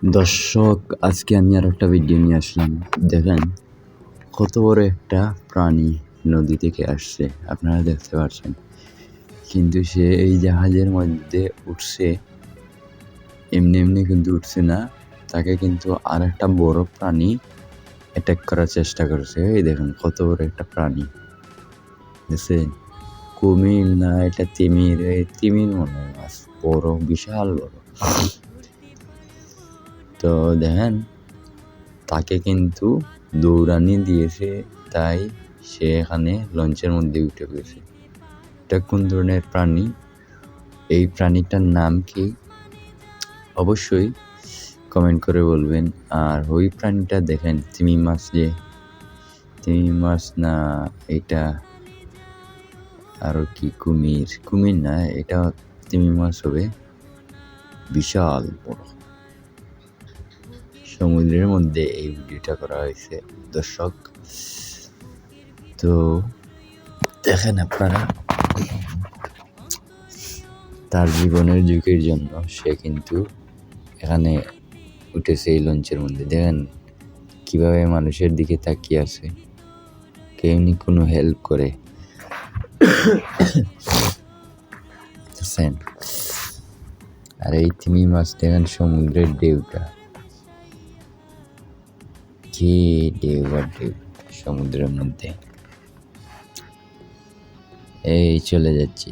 দর্শক, আজকে আমি আর একটা ভিডিও নিয়ে আসলাম। দেখেন কত বড় একটা প্রাণী নদী থেকে আসছে, আপনারা দেখতে পাচ্ছেন। কিন্তু সে এই জাহাজের মধ্যে উঠছে, এমনি এমনি কিন্তু উঠছে না। তাকে কিন্তু আর একটা বড় প্রাণী অ্যাটাক করার চেষ্টা করছে। এই দেখেন কত বড় একটা প্রাণী, দেখছেন? কুমির না, এটা তিমির। এই তিমির মনে হয় মাছ, বড়, বিশাল বড়। তো দেখেন তাকে কিন্তু দৌড়ানি দিয়েছে, তাই সে এখানে লঞ্চের মধ্যে উঠে গেছে। এটা কোন ধরনের প্রাণী, এই প্রাণীটার নাম কি, অবশ্যই কমেন্ট করে বলবেন। আর ওই প্রাণীটা দেখেন তিমি মাছ, যে তিমি মাছ না, এটা আরো কি কুমির, কুমির না, এটা তিমি মাছ হবে, বিশাল বড়। সমুদ্রের মধ্যে এই ভিডিওটা করা হয়েছে দর্শক। তো দেখেন আপনারা, তার জীবনের ঝুঁকির জন্য সে কিন্তু এখানে উঠেছে এই লঞ্চের মধ্যে। দেখেন কিভাবে মানুষের দিকে তাকিয়ে আছে, কেউ নি কোনো হেল্প করে। আর এই তিমি মাছ দেখেন সমুদ্রের ঢেউটা, কি ঢেউ আর ঢেউ সমুদ্রের মধ্যে। এই চলে যাচ্ছি।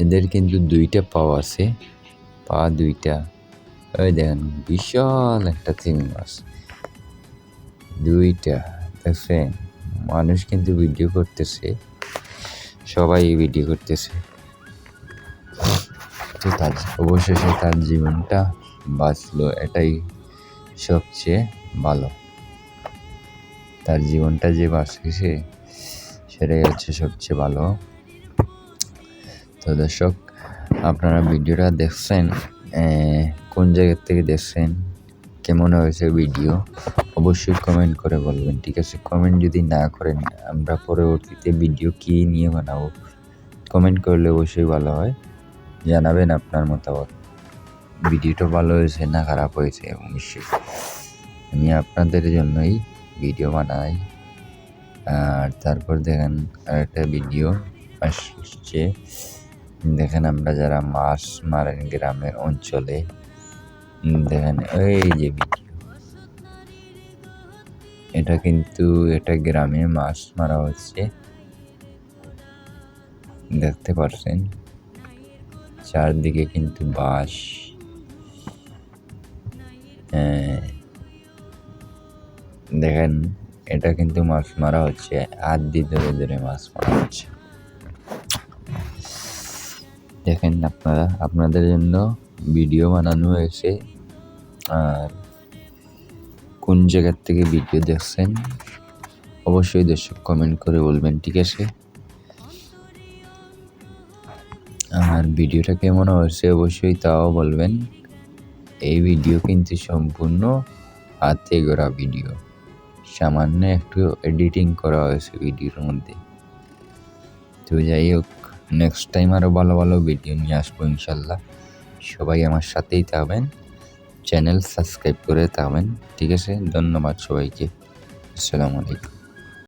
এদের কিন্তু দুইটা পাও আছে, পা দুইটা। ওই দেখেন বিশাল একটা তিমি মাছ, দুইটা। দেখছেন, মানুষ কিন্তু ভিডিও করতেছে, সবাই ভিডিও করতেছে। তো তার অবশেষে তার জীবনটা বাঁচলো, এটাই সবচেয়ে ভালো। তার জীবনটা যে বাঁচেছে সেটাই হচ্ছে সবচেয়ে ভালো। তো দর্শক, আপনারা ভিডিওটা দেখছেন, কোন জায়গার থেকে দেখছেন, কেমন হয়েছে ভিডিও, অবশ্যই কমেন্ট করে বলবেন, ঠিক আছে? কমেন্ট যদি না করেন, আমরা পরবর্তীতে ভিডিও কী নিয়ে বানাবো, কমেন্ট করলে অবশ্যই ভালো হয়। জানাবেন আপনার মতামত, ভিডিওটা ভালো হয়েছে না খারাপ হয়েছে। অবশ্যই আমি আপনাদের জন্যই ভিডিও বানাই। আর তারপর দেখেন আরেকটা ভিডিও আসছে, দেখেন আমরা যারা মাছ মারেন গ্রামের অঞ্চলে, দেখেন এই যে ভিডিও, এটা কিন্তু এটা গ্রামে মাছ মারা হচ্ছে, দেখতে পাচ্ছেন চারদিকে কিন্তু বাঁশ। দেখেন এটা কিন্তু মাছ মারা হচ্ছে, হাত দিয়ে ধরে ধরে মাছ মারা হচ্ছে। দেখেন আপনারা, আপনাদের জন্য ভিডিও বানানো হয়েছে। আর কোন জায়গার থেকে ভিডিও দেখছেন অবশ্যই দর্শক কমেন্ট করে বলবেন, ঠিক আছে? আর ভিডিওটা কেমন হয়েছে অবশ্যই তাও বলবেন। এই ভিডিও কিন্তু সম্পূর্ণ হাতে গড়া ভিডিও, সামান্য একটু এডিটিং করা হয়েছে ভিডিওর মধ্যে। তো যাই হোক, নেক্সট টাইম আরও ভালো ভালো ভিডিও নিয়ে আসবো ইনশাল্লাহ। সবাই আমার সাথেই থাকবেন, চ্যানেল সাবস্ক্রাইব করে থাকবেন, ঠিক আছে? ধন্যবাদ সবাইকে, আসসালামু আলাইকুম।